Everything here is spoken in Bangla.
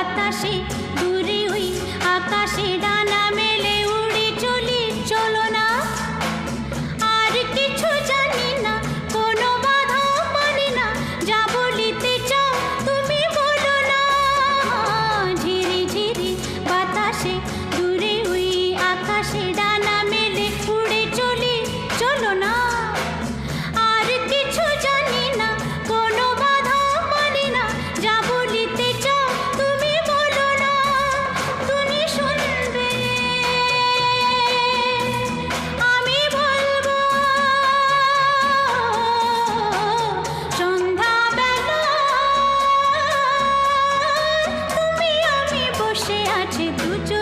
বাতাসে দূরে ওই আকাশে ডানা মেলে উড়ে চলি, চলো না। আর কিছু জানি না, কোনো বাধা মানি না, যা বলিতে চাও তুমি বলো না। ঝিরি ঝিরি বাতাসে দূরে ওই আকাশে ডানা মেলে উড়ে চলি, চলো না। আর কিছু জানি না, কোনো বাধা মানি না, যা বলিতে চাও তুমি বলো না। তুমি শুনবে, আমি বলবো। সন্ধ্যাবেলা তুমি আমি বসে আছি দুজন।